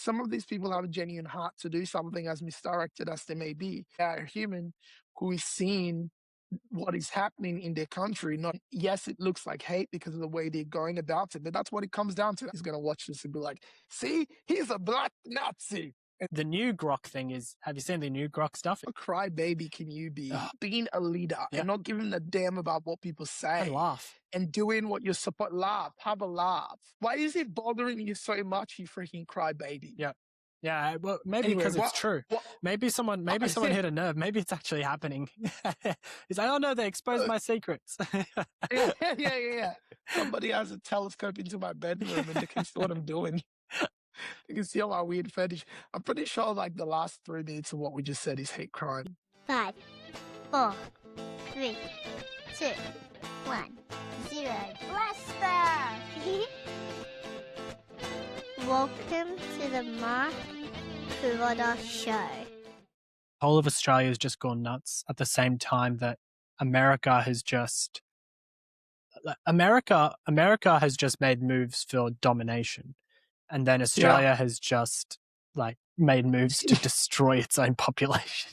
some of these people have a genuine heart to do something, as misdirected as they may be. They are a human who is seeing what is happening in their country. Not, yes, it looks like hate because of the way they're going about it, but that's what it comes down to. He's going to watch this and be like, see, he's a black Nazi. The new Grok thing is, have you seen the new Grok stuff? A crybaby can you be? Being a leader and not giving a damn about what people say. And laugh. And doing what you're supposed. Laugh. Have a laugh. Why is it bothering you so much, you freaking crybaby? Yeah. Yeah, well, maybe because it's true. Maybe someone hit a nerve. Maybe it's actually happening. He's like, oh no, they exposed my secrets. Yeah. Somebody has a telescope into my bedroom and they can see what I'm doing. You can see all my weird fetish. I'm pretty sure like the last 3 minutes of what we just said is hate crime. 5, 4, 3, 2, 1, 0. Blaster! Welcome to the Mark Pirotta Show. Whole of Australia has just gone nuts at the same time that America has just made moves for domination. And then Australia has just like made moves to destroy its own population.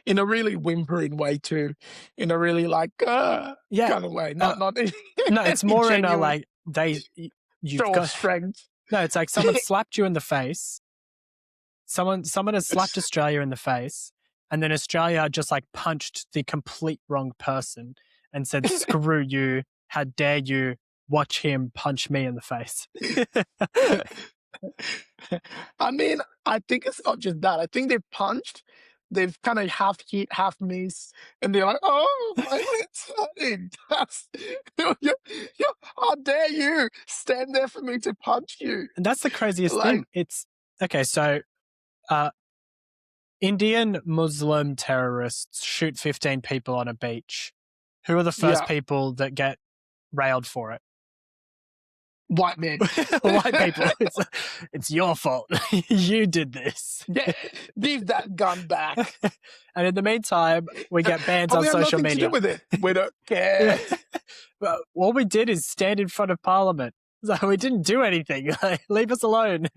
In a really whimpering way too. In a really like kind of way. Not no, it's more in a like you've got strength. No, it's like someone slapped you in the face. Someone has slapped Australia in the face, and then Australia just like punched the complete wrong person and said, "Screw you! How dare you watch him punch me in the face?" I mean, I think it's not just that. I think they've punched. They've kind of half hit, half miss, and they're like, "Oh, my head's hurting. How dare you stand there for me to punch you?" And that's the craziest thing. It's okay. So, Indian Muslim terrorists shoot 15 people on a beach. Who are the first people that get railed for it? White men. White people. It's your fault. You did this. Yeah, leave that gun back. And in the meantime, we get bans on social media. We have nothing to do with it. We don't care. Well, all we did is stand in front of Parliament. So we didn't do anything. Leave us alone.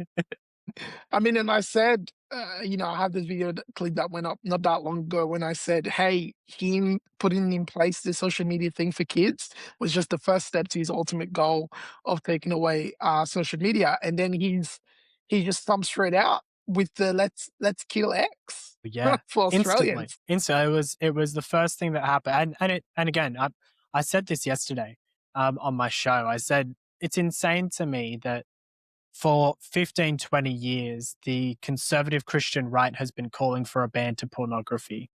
I mean, and I said, I have this video clip that went up not that long ago when I said, hey, him putting in place the social media thing for kids was just the first step to his ultimate goal of taking away social media. And then he just thumbs straight out with the let's kill X. Yeah, for Australians. Instantly. It was the first thing that happened. And again, I said this yesterday on my show. I said, it's insane to me that for 15, 20 years, the conservative Christian right has been calling for a ban to pornography.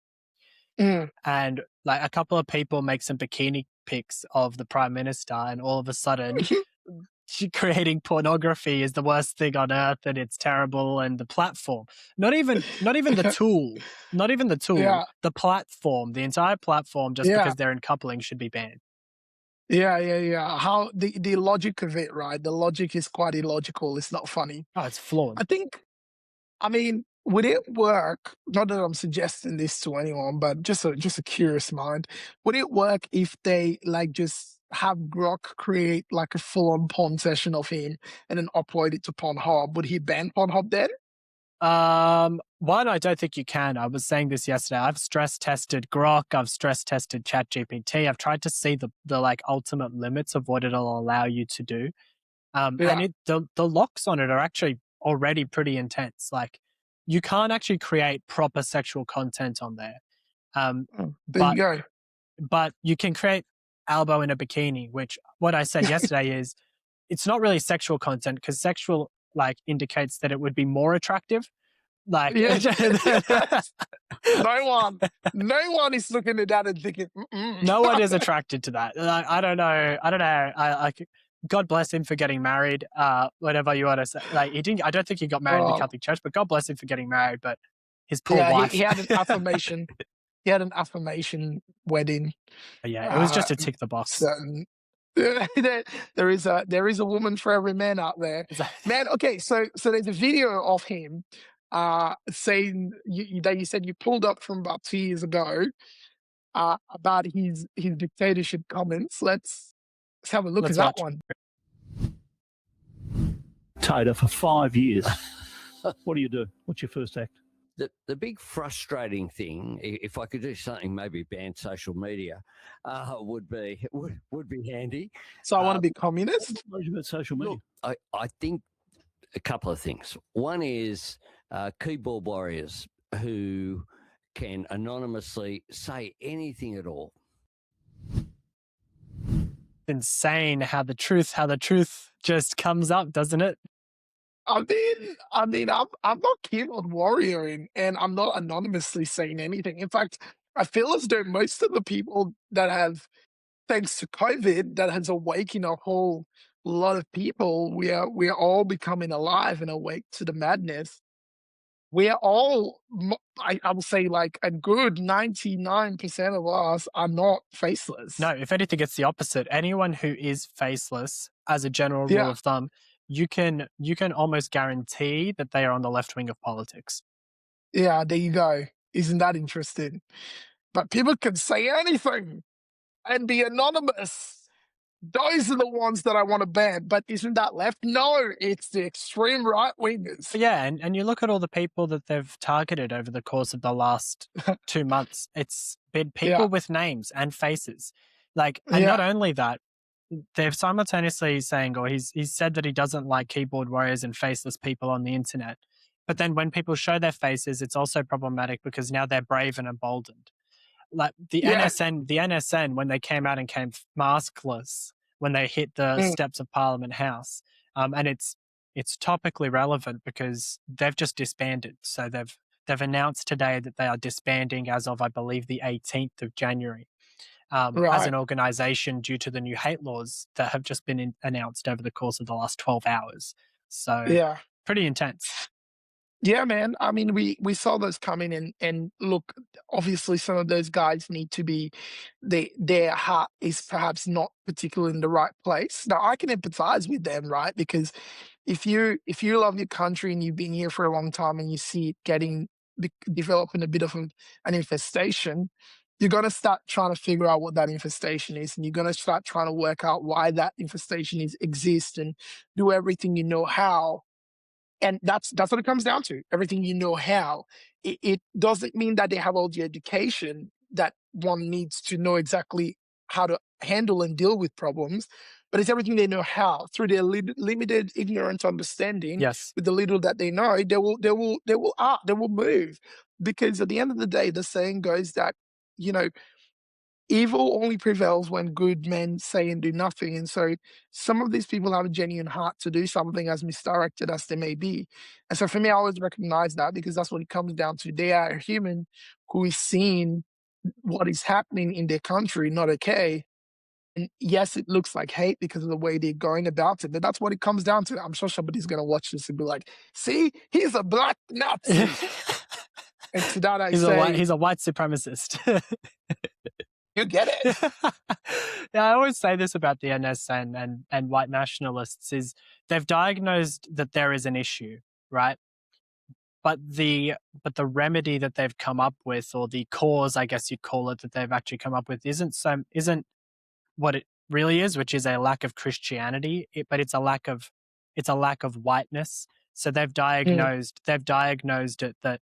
And like a couple of people make some bikini pics of the Prime Minister, and all of a sudden creating pornography is the worst thing on earth, and it's terrible. And the platform, not even the tool, the platform, the entire platform, just because they're in coupling, should be banned. Yeah. How the logic of it, right? The logic is quite illogical. It's not funny. Oh, it's flawed. I mean, would it work? Not that I'm suggesting this to anyone, but just a curious mind. Would it work if they like just have Grok create like a full-on porn session of him and then upload it to Pornhub? Would he ban Pornhub then? One, I don't think you can. I was saying this yesterday. I've stress tested Grok. I've stress tested ChatGPT. I've tried to see the like ultimate limits of what it'll allow you to do. And the locks on it are actually already pretty intense. Like you can't actually create proper sexual content on there. There you go. But you can create Albo in a bikini, which what I said yesterday is it's not really sexual content because sexual like indicates that it would be more attractive. Like no one is looking at that and thinking no one is attracted to that. Like, I don't know. I God bless him for getting married. Whatever you want to say. Like he didn't. I don't think he got married in the Catholic Church, but God bless him for getting married. But his poor wife. He had an affirmation. He had an affirmation wedding. Yeah, it was just to tick the box. There is a woman for every man out there. Man, okay, so there's a video of him saying that you said you pulled up from about 2 years ago about his dictatorship comments. Let's have a look at that one. dictator for 5 years. What do? What's your first act? The big frustrating thing, if I could do something, maybe ban social media, would be handy. So I want to be communist? What about social media? Look, I think a couple of things. One is keyboard warriors who can anonymously say anything at all. Insane how the truth just comes up, doesn't it? I'm not keyboard warrioring, and I'm not anonymously saying anything. In fact, I feel as though most of the people that have, thanks to COVID, that has awakened a whole lot of people. We are all becoming alive and awake to the madness. We are all, I will say, like a good 99% of us are not faceless. No, if anything, it's the opposite. Anyone who is faceless, as a general rule of thumb, you can almost guarantee that they are on the left wing of politics. Yeah, there you go. Isn't that interesting? But people can say anything and be anonymous. Those are the ones that I want to ban. But isn't that left? No, it's the extreme right wingers. Yeah, and you look at all the people that they've targeted over the course of the last 2 months. It's been people with names and faces. Like, and not only that, they're simultaneously saying, or he's said that he doesn't like keyboard warriors and faceless people on the internet. But then when people show their faces, it's also problematic because now they're brave and emboldened. Like the NSN, when they came out and came maskless when they hit the steps of Parliament House, and it's topically relevant because they've just disbanded. So they've announced today that they are disbanding as of, I believe, the 18th of January, as an organisation due to the new hate laws that have just been announced over the course of the last 12 hours. So pretty intense. Yeah, man. I mean, we saw those coming, and look, obviously some of those guys need to be, their heart is perhaps not particularly in the right place. Now, I can empathize with them, right? Because if you love your country and you've been here for a long time and you see it developing a bit of an infestation, you're going to start trying to figure out what that infestation is, and you're going to start trying to work out why that infestation exists and do everything you know how. And that's what it comes down to. Everything you know how. It doesn't mean that they have all the education that one needs to know exactly how to handle and deal with problems, but it's everything they know how through their limited, ignorant understanding. Yes. With the little that they know, they will move. Because at the end of the day, the saying goes that, evil only prevails when good men say and do nothing. And so some of these people have a genuine heart to do something, as misdirected as they may be. And so for me, I always recognize that, because that's what it comes down to. They are a human who is seeing what is happening in their country, not okay. And yes, it looks like hate because of the way they're going about it, but that's what it comes down to. I'm sure somebody's going to watch this and be like, see, he's a black Nazi. And to that I say... he's a white supremacist. You get it. Yeah, I always say this about the NSN and white nationalists is they've diagnosed that there is an issue, right? But the remedy that they've come up with, or the cause, I guess you'd call it, that they've actually come up with isn't what it really is, which is a lack of Christianity, but it's a lack of whiteness. So they've diagnosed it that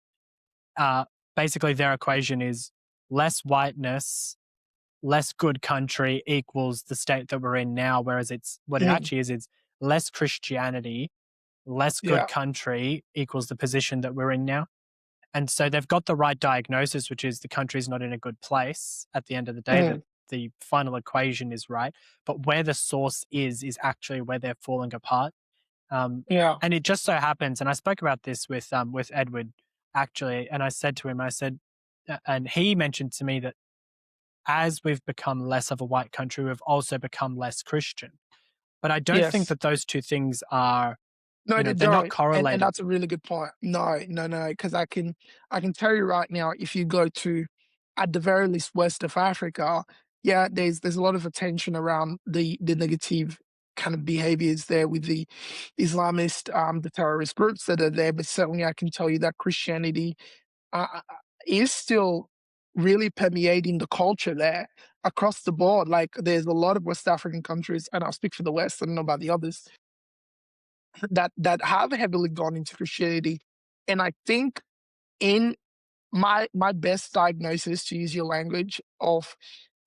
basically their equation is less whiteness, less good country equals the state that we're in now, whereas it actually is, it's less Christianity, less good country equals the position that we're in now. And so they've got the right diagnosis, which is the country's not in a good place at the end of the day, that the final equation is right. But where the source is actually where they're falling apart. And it just so happens, and I spoke about this with Edward, actually, and I said to him, and he mentioned to me that as we've become less of a white country, we've also become less Christian. But I don't think that those two things are, they're not correlated. And that's a really good point. No, because I can tell you right now, if you go to, at the very least, west of Africa, there's a lot of attention around the negative kind of behaviors there with the Islamist, the terrorist groups that are there. But certainly I can tell you that Christianity is still really permeating the culture there across the board. Like, there's a lot of West African countries, and I'll speak for the West, I don't know about the others, that have heavily gone into Christianity. And I think in my best diagnosis, to use your language, of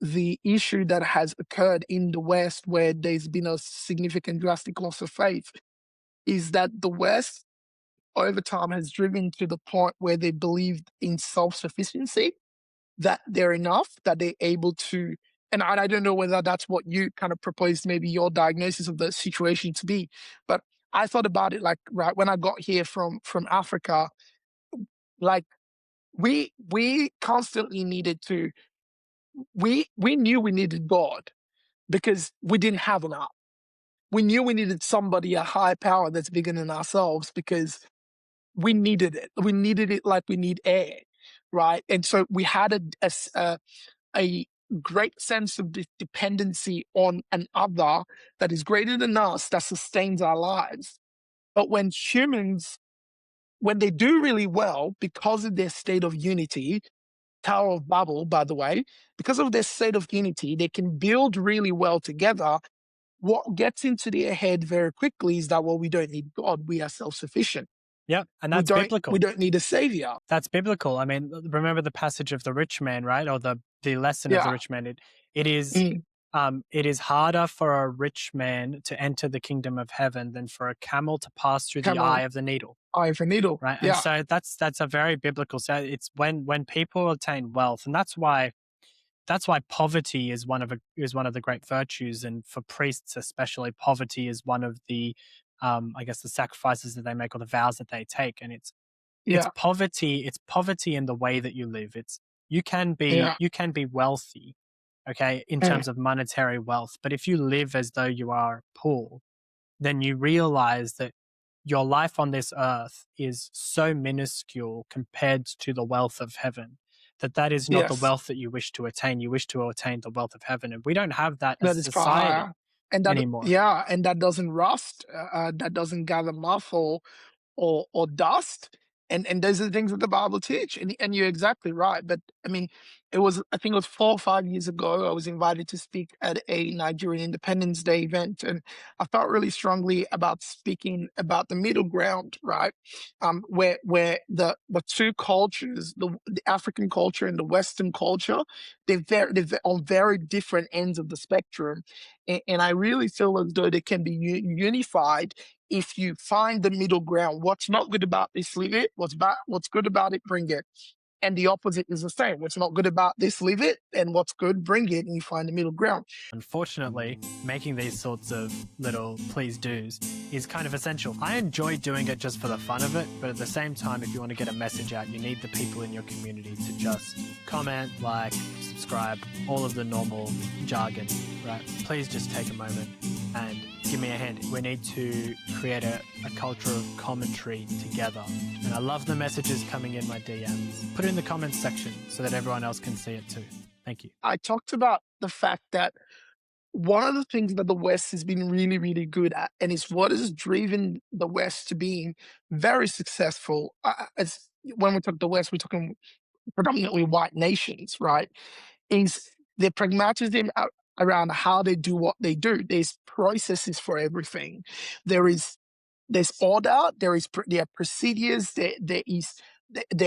the issue that has occurred in the West, where there's been a significant drastic loss of faith, is that the West over time has driven to the point where they believed in self-sufficiency, that they're enough, that they're able to, and I don't know whether that's what you kind of proposed, maybe your diagnosis of the situation to be, but I thought about it like, right, when I got here from Africa, like we constantly needed to, we knew we needed God because we didn't have enough. We knew we needed somebody, a higher power that's bigger than ourselves, because we needed it. We needed it like we need air, right? And so we had a great sense of dependency on an other that is greater than us, that sustains our lives. But when humans, when they do really well because of their state of unity, Tower of Babel, by the way, because of their state of unity, they can build really well together. What gets into their head very quickly is that, well, we don't need God, we are self-sufficient. Yeah, and that's biblical. We don't need a savior. That's biblical. I mean, remember the passage of the rich man, right? Or the lesson of the rich man. It is harder for a rich man to enter the kingdom of heaven than for a camel to pass through the eye of the needle. Eye of a needle, right? And so that's a very biblical. So it's when people attain wealth, and that's why poverty is one of the great virtues, and for priests especially, poverty is one of the I guess the sacrifices that they make or the vows that they take, and it's poverty in the way that you live. You can be wealthy, okay, in terms of monetary wealth, but if you live as though you are poor, then you realize that your life on this earth is so minuscule compared to the wealth of heaven, that is not the wealth that you wish to attain. You wish to attain the wealth of heaven, and we don't have that as a society anymore. Yeah, and that doesn't rust, that doesn't gather moth or dust. And those are the things that the Bible teach. And you're exactly right. But I mean, I think it was 4 or 5 years ago, I was invited to speak at a Nigerian Independence Day event. And I felt really strongly about speaking about the middle ground, right? Where the two cultures, the African culture and the Western culture, they're on very different ends of the spectrum. And I really feel as though they can be unified if you find the middle ground. What's not good about this, leave it. What's good about it, bring it. And the opposite is the same. What's not good about this, leave it. And what's good, bring it. And you find the middle ground. Unfortunately, making these sorts of little please do's is kind of essential. I enjoy doing it just for the fun of it, but at the same time, if you want to get a message out, you need the people in your community to just comment, like, subscribe, all of the normal jargon, right? Please just take a moment and give me a hand. We need to create a culture of commentary together. And I love the messages coming in my DMs. Put it in the comments section so that everyone else can see it too. Thank you. I talked about the fact that one of the things that the West has been really, really good at, and it's what has driven the West to being very successful. When we talk the West, we're talking predominantly white nations, right? Is their pragmatism around how they do what they do. There's processes for everything. There's order. There are procedures. There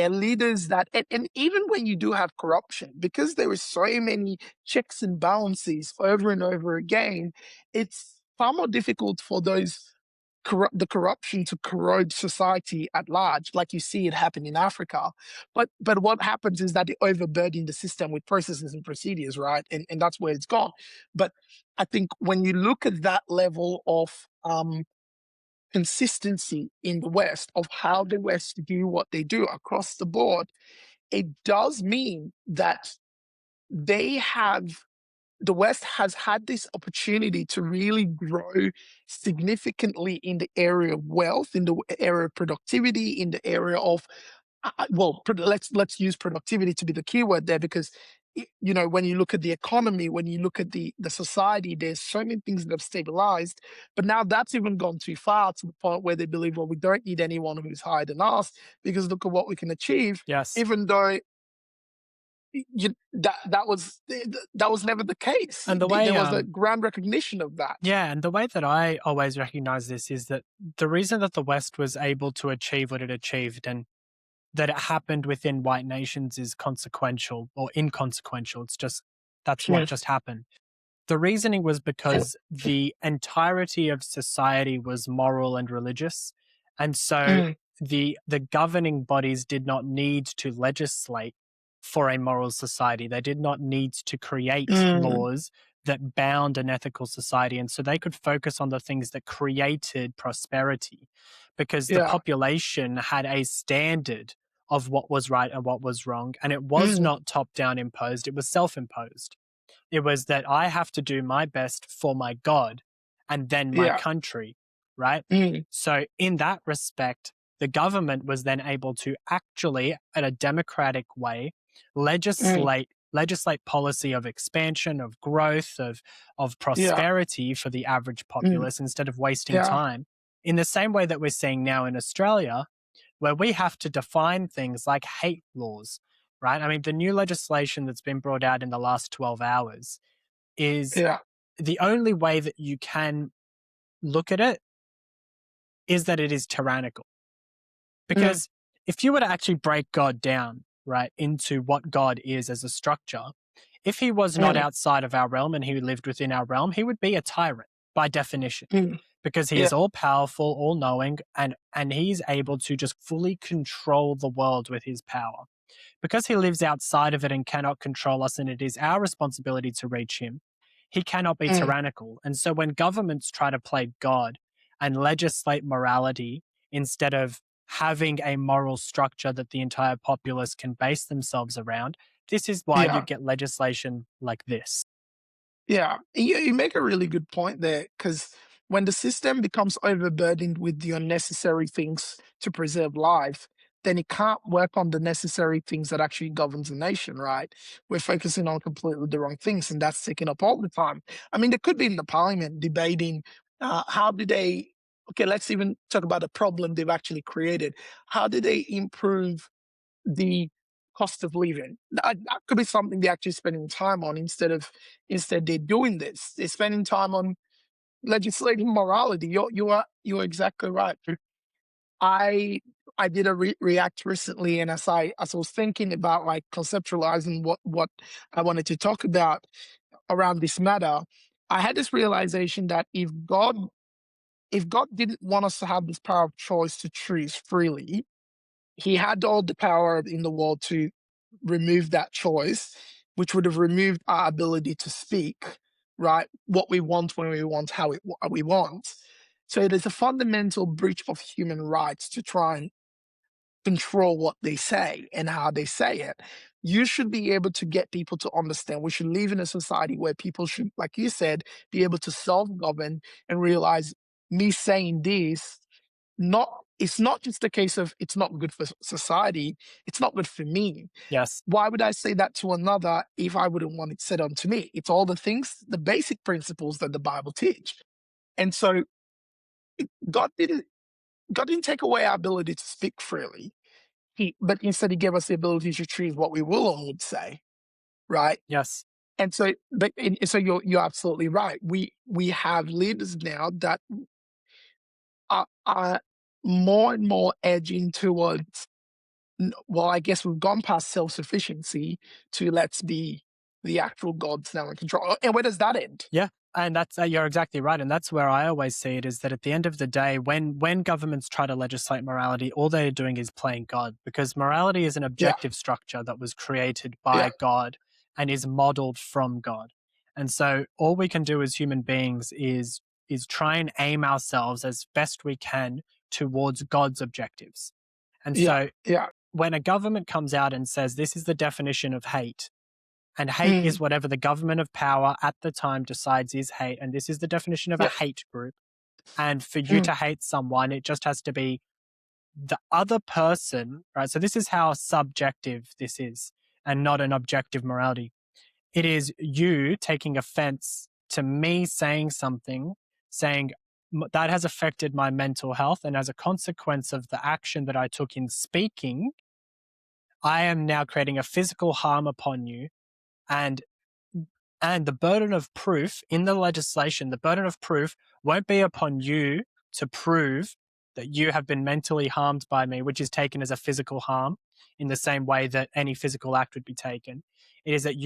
are leaders that, and even when you do have corruption, because there is so many checks and balances over and over again, it's far more difficult for the corruption to corrode society at large, like you see it happen in Africa. But what happens is that they overburden the system with processes and procedures, right? And that's where it's gone. But I think when you look at that level of consistency in the West, of how the West do what they do across the board, it does mean that the West has had this opportunity to really grow significantly in the area of wealth, in the area of productivity, in the area of, let's use productivity to be the keyword there, because when you look at the economy, when you look at the society, there's so many things that have stabilized. But now that's even gone too far, to the point where they believe, well, we don't need anyone who's higher than us, because look at what we can achieve. Yes. Even though that was never the case. And the way there was a grand recognition of that. Yeah, and the way that I always recognize this is that the reason that the West was able to achieve what it achieved and that it happened within white nations is consequential or inconsequential. It's just, that's what just happened. The reasoning was because the entirety of society was moral and religious. And so the governing bodies did not need to legislate for a moral society. They did not need to create laws that bound an ethical society. And so they could focus on the things that created prosperity because the population had a standard of what was right and what was wrong. And it was not top-down imposed. It was self-imposed. It was that I have to do my best for my God and then my country, right? So in that respect, the government was then able to actually, in a democratic way, legislate policy of expansion, of growth, of prosperity for the average populace instead of wasting time. In the same way that we're seeing now in Australia, where we have to define things like hate laws, right? I mean, the new legislation that's been brought out in the last 12 hours is the only way that you can look at it is that it is tyrannical. Because if you were to actually break God down, right, into what God is as a structure, if he was not outside of our realm and he lived within our realm, he would be a tyrant by definition. Because he is all powerful, all knowing, and he's able to just fully control the world with his power. Because he lives outside of it and cannot control us, and it is our responsibility to reach him, he cannot be tyrannical. And so when governments try to play God and legislate morality instead of having a moral structure that the entire populace can base themselves around, this is why you get legislation like this. Yeah, you make a really good point there, because when the system becomes overburdened with the unnecessary things to preserve life, then it can't work on the necessary things that actually governs a nation, right? We're focusing on completely the wrong things, and that's taking up all the time. I mean, they could be in the parliament debating how do they, okay, let's even talk about the problem they've actually created. How do they improve the cost of living? That could be something they're actually spending time on instead they're doing this. They're spending time on legislating morality. You're exactly right. I did a react recently, and as I was thinking about like conceptualizing what I wanted to talk about around this matter, I had this realization that if God didn't want us to have this power of choice to choose freely, he had all the power in the world to remove that choice, which would have removed our ability to speak, right? What we want, when we want, how we want. So it is a fundamental breach of human rights to try and control what they say and how they say it. You should be able to get people to understand. We should live in a society where people should, like you said, be able to self-govern and realize me saying this, it's not just a case of it's not good for society, it's not good for me. Yes. Why would I say that to another if I wouldn't want it said unto me? It's all the things, the basic principles that the Bible teach. And so God didn't take away our ability to speak freely. But instead he gave us the ability to choose what we will or would say, right? Yes. And so, so you're absolutely right. We have leaders now that are more and more edging towards, well, I guess we've gone past self-sufficiency to let's be the actual gods now in control. And where does that end? Yeah. And that's you're exactly right. And that's where I always see it, is that at the end of the day, when governments try to legislate morality, all they're doing is playing God, because morality is an objective structure that was created by God and is modeled from God. And so all we can do as human beings is try and aim ourselves as best we can towards God's objectives. And so when a government comes out and says this is the definition of hate, and hate is whatever the government of power at the time decides is hate, and this is the definition of a hate group. And for you to hate someone, it just has to be the other person, right? So this is how subjective this is, and not an objective morality. It is you taking offense to me saying something, saying that has affected my mental health, and as a consequence of the action that I took in speaking, I am now creating a physical harm upon you, and the burden of proof in the legislation, the burden of proof won't be upon you to prove that you have been mentally harmed by me, which is taken as a physical harm in the same way that any physical act would be taken. It is that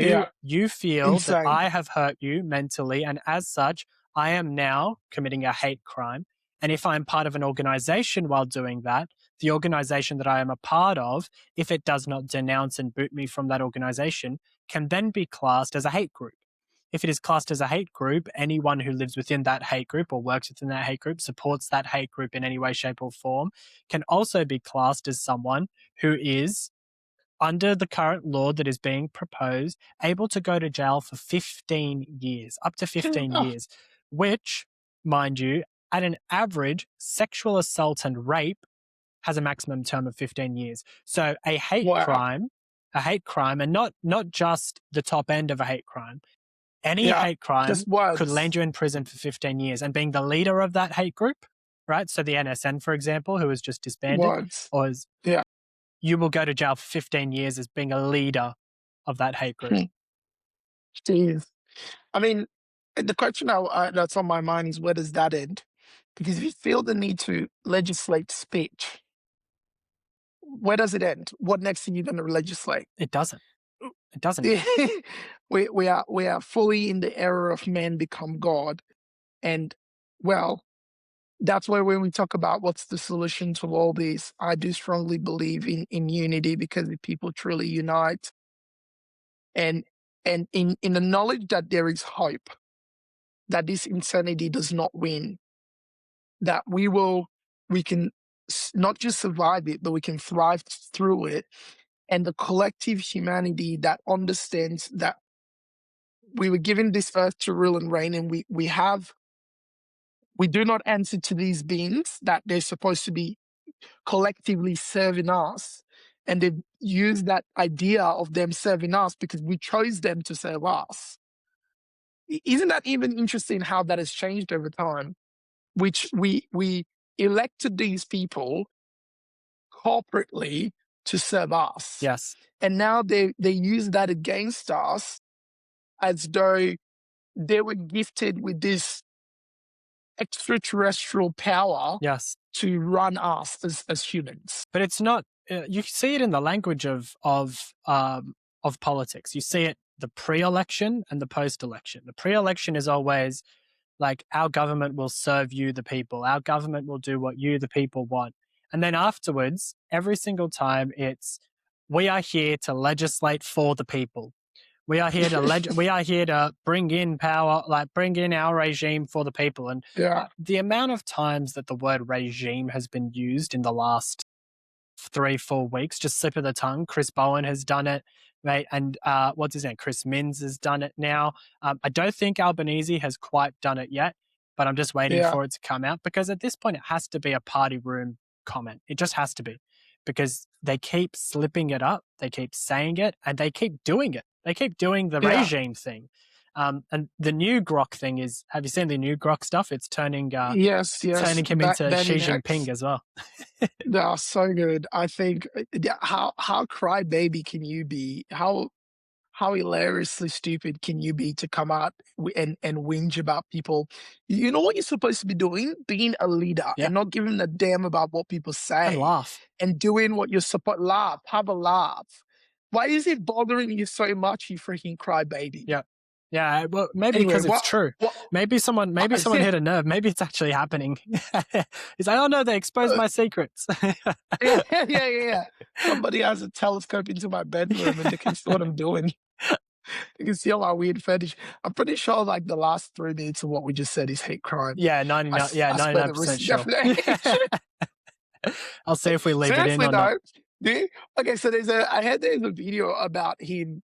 you feel Insane. that I have hurt you mentally, and as such, I am now committing a hate crime. And if I'm part of an organization while doing that, the organization that I am a part of, if it does not denounce and boot me from that organization, can then be classed as a hate group. If it is classed as a hate group, anyone who lives within that hate group or works within that hate group, supports that hate group in any way, shape, or form, can also be classed as someone who is, under the current law that is being proposed, able to go to jail for 15 years, up to 15 years, which, mind you, at an average, sexual assault and rape has a maximum term of 15 years. So a hate crime, and not just the top end of a hate crime, any hate crime could land you in prison for 15 years. And being the leader of that hate group, right? So the NSN, for example, who was just disbanded, you will go to jail for 15 years as being a leader of that hate group. Jeez. I mean, the question that's on my mind is, where does that end? Because if you feel the need to legislate speech, where does it end? What next are you going to legislate? It doesn't. It doesn't. we are fully in the era of man become God. And, well, that's where when we talk about what's the solution to all this, I do strongly believe in unity, because if people truly unite and in the knowledge that there is hope, that this insanity does not win, that we can not just survive it, but we can thrive through it. And the collective humanity that understands that we were given this earth to rule and reign, and we do not answer to these beings that they're supposed to be collectively serving us. And they've used that idea of them serving us because we chose them to serve us. Isn't that even interesting how that has changed over time? Which we elected these people corporately to serve us. Yes. And now they use that against us as though they were gifted with this extraterrestrial power to run us as humans. But it's not, you see it in the language of politics. You see it the pre-election and the post-election. The pre-election is always like, our government will serve you, the people. Our government will do what you, the people, want. And then afterwards, every single time, it's, we are here to legislate for the people. We are here to we are here to bring in power, like bring in our regime for the people. And the amount of times that the word regime has been used in the last 3-4 weeks, just slip of the tongue. Chris Bowen has done it, right? And what's his name? Chris Minns has done it now. I don't think Albanese has quite done it yet, but I'm just waiting for it to come out, because at this point it has to be a party room comment. It just has to be, because they keep slipping it up, they keep saying it, and they keep doing it. They keep doing the regime thing. And the new Grok thing is, have you seen the new Grok stuff? It's turning turning him into Xi Jinping as well. They are so good. I think, how crybaby can you be? How hilariously stupid can you be to come out and whinge about people? You know what you're supposed to be doing? Being a leader and not giving a damn about what people say. And laugh. And doing what you're supposed to. Laugh. Have a laugh. Why is it bothering you so much, you freaking crybaby? Yeah, well, maybe because it's true. Maybe someone hit a nerve. Maybe it's actually happening. He's like, oh no, they exposed my secrets. Yeah. Somebody has a telescope into my bedroom and they can see what I'm doing. You can see all our weird fetish. I'm pretty sure like the last 3 minutes of what we just said is hate crime. Yeah, 99% sure. I'll see if we leave it in or not. Okay, so there's a video about him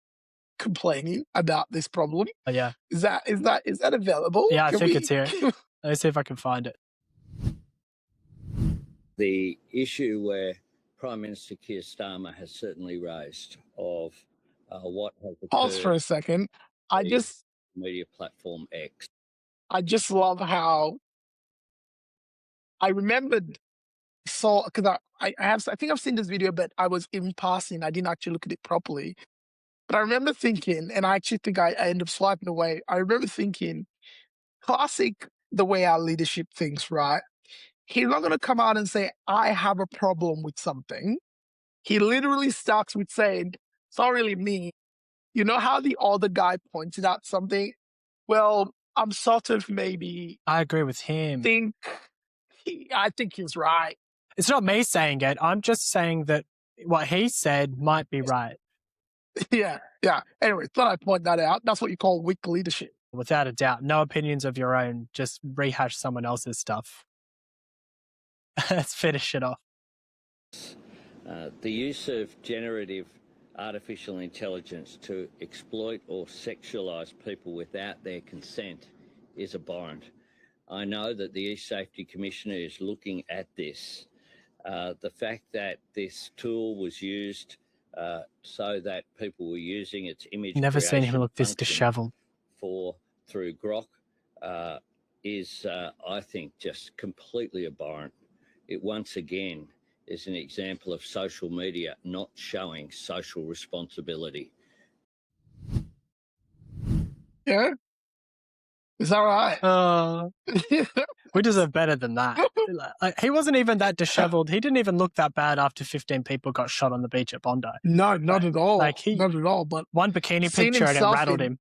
complaining about this problem. Oh, yeah. Is that available? Yeah, I think it's here. Let's see if I can find it. The issue where Prime Minister Keir Starmer has certainly raised of what has occurred. Pause for a second. Media platform X. I just love how I remembered saw, because I think I've seen this video, but I was in passing. I didn't actually look at it properly. But I remember thinking, and I actually think I ended up swiping away. I remember thinking, classic the way our leadership thinks, right? He's not going to come out and say, I have a problem with something. He literally starts with saying, it's not really me. You know how the other guy pointed out something? Well, I'm sort of maybe I agree with him. I think he's right. It's not me saying it. I'm just saying that what he said might be right. Yeah. Anyway, thought I'd point that out. That's what you call weak leadership. Without a doubt. No opinions of your own. Just rehash someone else's stuff. Let's finish it off. The use of generative artificial intelligence to exploit or sexualise people without their consent is abhorrent. I know that the East Safety Commissioner is looking at this. The fact that this tool was used so that people were using its image Never seen him creation look this function dishevelled. through Grok is, I think, just completely abhorrent. It once again is an example of social media not showing social responsibility. Yeah? Is that right? We deserve better than that. He wasn't even that dishevelled. He didn't even look that bad after 15 people got shot on the beach at Bondi. No, not at all. Like not at all. But one bikini seen picture and it himself rattled in him.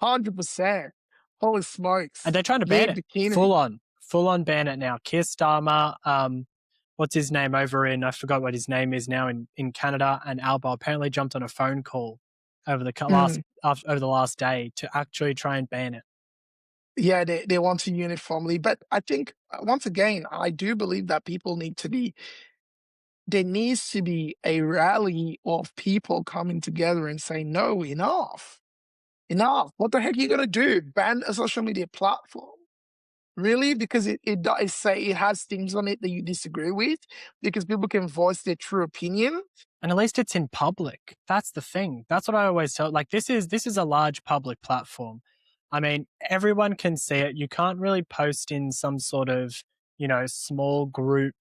100%. Holy smokes. And they're trying to ban it. Bikini. Full on ban it now. Keir Starmer, what's his name over in, I forgot what his name is now in Canada, and Alba apparently jumped on a phone call over the last day to actually try and ban it. Yeah, they want to uniformly. But I think, once again, I do believe that people there needs to be a rally of people coming together and saying, no, enough. What the heck are you going to do? Ban a social media platform? Really? Because it does say it has things on it that you disagree with, because people can voice their true opinion. And at least it's in public. That's the thing. That's what I always tell. Like, this is a large public platform. I mean, everyone can see it. You can't really post in some sort of, small group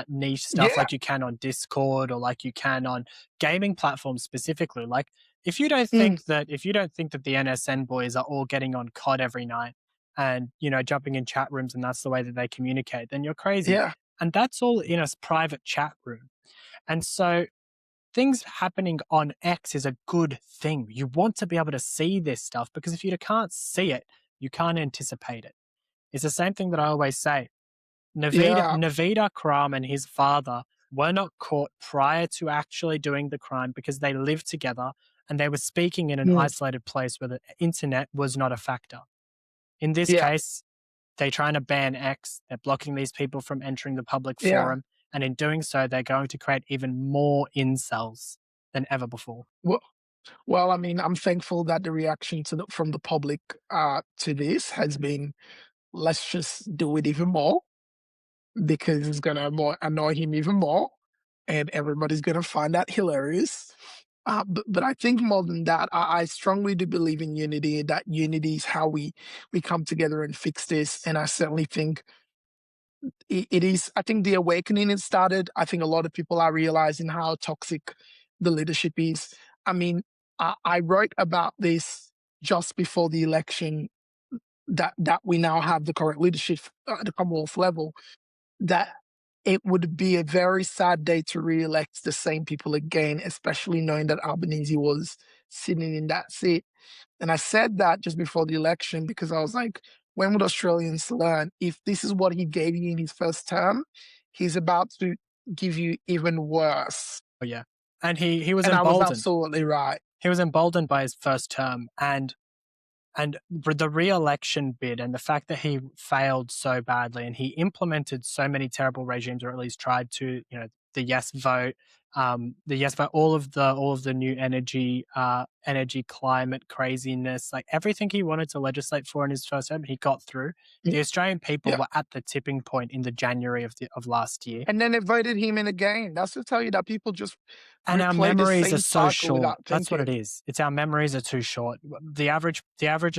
niche stuff like you can on Discord or like you can on gaming platforms specifically. Like, if you don't think that the NSN boys are all getting on COD every night and, jumping in chat rooms and that's the way that they communicate, then you're crazy. Yeah. And that's all in a private chat room. And so things happening on X is a good thing. You want to be able to see this stuff because if you can't see it, you can't anticipate it. It's the same thing that I always say. Naveed Kram and his father were not caught prior to actually doing the crime because they lived together and they were speaking in an isolated place where the internet was not a factor. In this case, they're trying to ban X. They're blocking these people from entering the public forum. And in doing so, they're going to create even more incels than ever before. Well, I mean, I'm thankful that the reaction from the public to this has been, let's just do it even more, because it's going to annoy him even more, and everybody's going to find that hilarious. But I think more than that, I strongly do believe in unity. That unity is how we come together and fix this. And I certainly think it is. I think the awakening has started. I think a lot of people are realizing how toxic the leadership is. I mean, I wrote about this just before the election, that we now have the correct leadership at the Commonwealth level, that it would be a very sad day to re-elect the same people again, especially knowing that Albanese was sitting in that seat. And I said that just before the election because I was like, when would Australians learn? If this is what he gave you in his first term, he's about to give you even worse. Oh, yeah. And he was and emboldened. I was absolutely right. He was emboldened by his first term. And the re-election bid and the fact that he failed so badly and he implemented so many terrible regimes, or at least tried to, the yes vote, But all of the new energy climate craziness, like everything he wanted to legislate for in his first term, he got through. The Australian people Yeah. were at the tipping point in the January of last year. And then they voted him in again. That's to tell you that people just And our replay the memories are same so cycle short. without That's what it thinking. is. It's our memories are too short. The average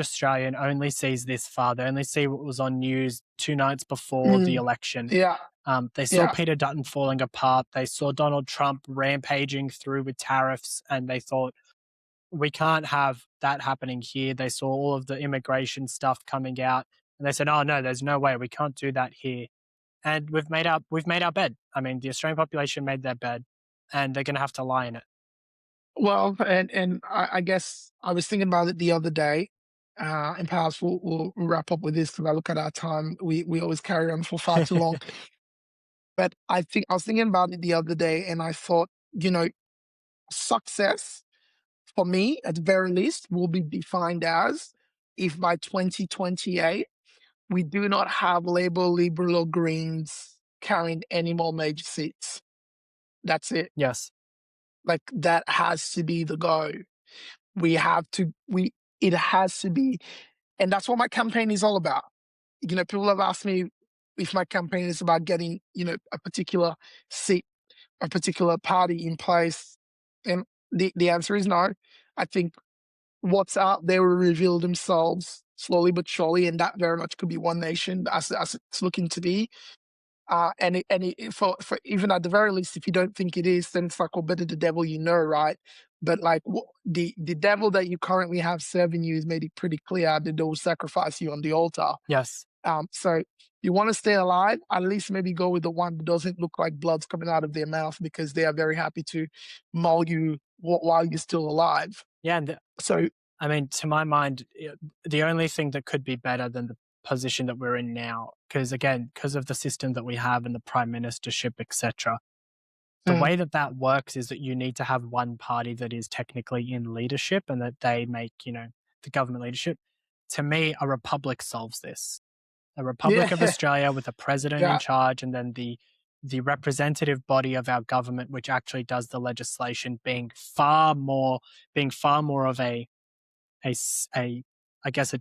Australian only sees this far. They only see what was on news 2 nights before the election. Yeah. They saw Yeah. Peter Dutton falling apart. They saw Donald Trump rampaging through with tariffs, and they thought, we can't have that happening here. They saw all of the immigration stuff coming out, and they said, oh no, there's no way, we can't do that here. And we've made our bed. I mean, the Australian population made their bed, and they're going to have to lie in it. Well, and I guess I was thinking about it the other day, and perhaps we'll wrap up with this because I look at our time. We always carry on for far too long. But I was thinking about it the other day, and I thought, success for me, at the very least, will be defined as if by 2028 we do not have Labour, Liberal, or Greens carrying any more major seats. That's it. Yes. Like that has to be the goal. It has to be, and that's what my campaign is all about. People have asked me if my campaign is about getting, a particular seat, a particular party in place. And the answer is no. I think what's out there will reveal themselves slowly but surely, and that very much could be One Nation as it's looking to be. For even at the very least, if you don't think it is, then it's like, well, better the devil you know, right? But like the devil that you currently have serving you has made it pretty clear that they will sacrifice you on the altar. Yes. So you want to stay alive, at least maybe go with the one that doesn't look like blood's coming out of their mouth, because they are very happy to maul you while you're still alive. Yeah, and So I mean, to my mind, the only thing that could be better than the position that we're in now, because of the system that we have and the prime ministership, etc., the way that works is that you need to have one party that is technically in leadership and that they make, the government leadership. To me, a republic solves this. A Republic of Australia with a president in charge, and then the representative body of our government, which actually does the legislation, being far more of a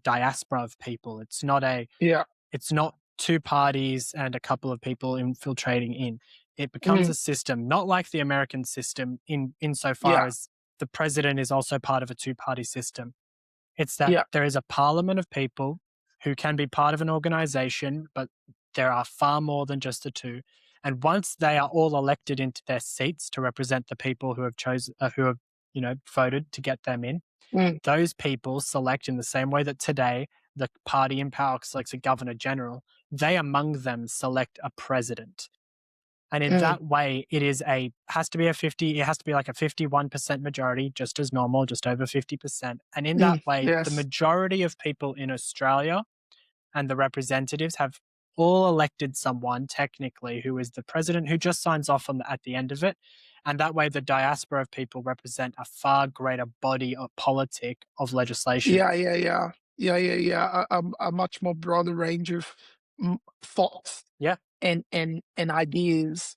diaspora of people. It's not two parties and a couple of people infiltrating in. It becomes a system, not like the American system insofar as the president is also part of a two-party system. It's that there is a parliament of people who can be part of an organization, but there are far more than just the two. And once they are all elected into their seats to represent the people who have voted to get them in, those people select in the same way that today the party in power selects a governor general. They among them select a president. And in that way, it has to be like a 51% majority, just as normal, just over 50%. And in that way, the majority of people in Australia and the representatives have all elected someone technically who is the president, who just signs off at the end of it. And that way, the diaspora of people represent a far greater body of politic of legislation. A much more broader range of thoughts. And ideas,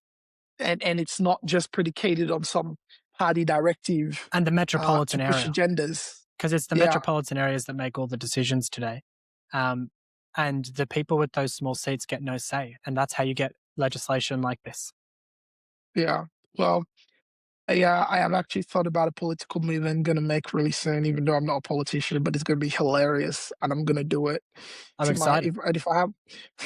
and it's not just predicated on some party directive and the metropolitan to push area agendas, because it's the metropolitan areas that make all the decisions today, and the people with those small seats get no say, and that's how you get legislation like this. Well, I have actually thought about a political move I'm going to make really soon, even though I'm not a politician, but it's going to be hilarious, and I'm going to do it. I'm excited. If I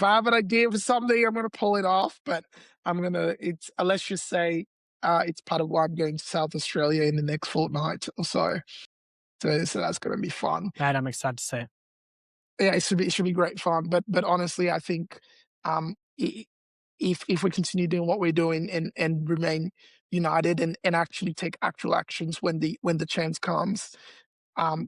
have an idea for something, I'm going to pull it off, but let's just say it's part of why I'm going to South Australia in the next fortnight or so. So that's going to be fun. And I'm excited to see it. Yeah, it should be great fun. But honestly, I think if we continue doing what we're doing and remain united and actually take actual actions when the chance comes,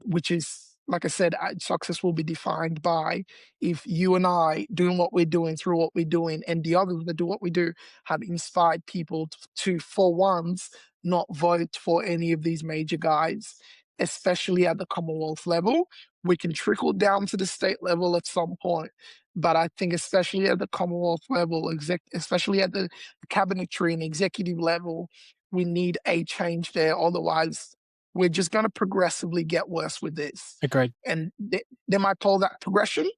which is, like I said, success will be defined by if you and I doing what we're doing through what we're doing, and the others that do what we do have inspired people to for once not vote for any of these major guys, especially at the Commonwealth level. We can trickle down to the state level at some point, but I think especially at the Commonwealth level, especially at the cabinetry and executive level, we need a change there. Otherwise, we're just going to progressively get worse with this. Agreed. And they might call that progression,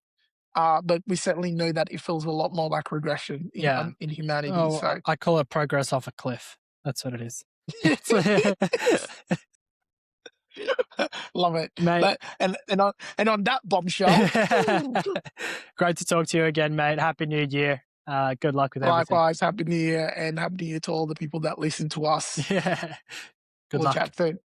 but we certainly know that it feels a lot more like regression in humanity. Oh, So I call it progress off a cliff. That's what it is. love it, mate. And on that bombshell, great to talk to you again, mate. Happy New Year. Good luck with everything. Likewise, Happy New Year, and Happy New Year to all the people that listen to us. Yeah. Good We'll luck. chat soon.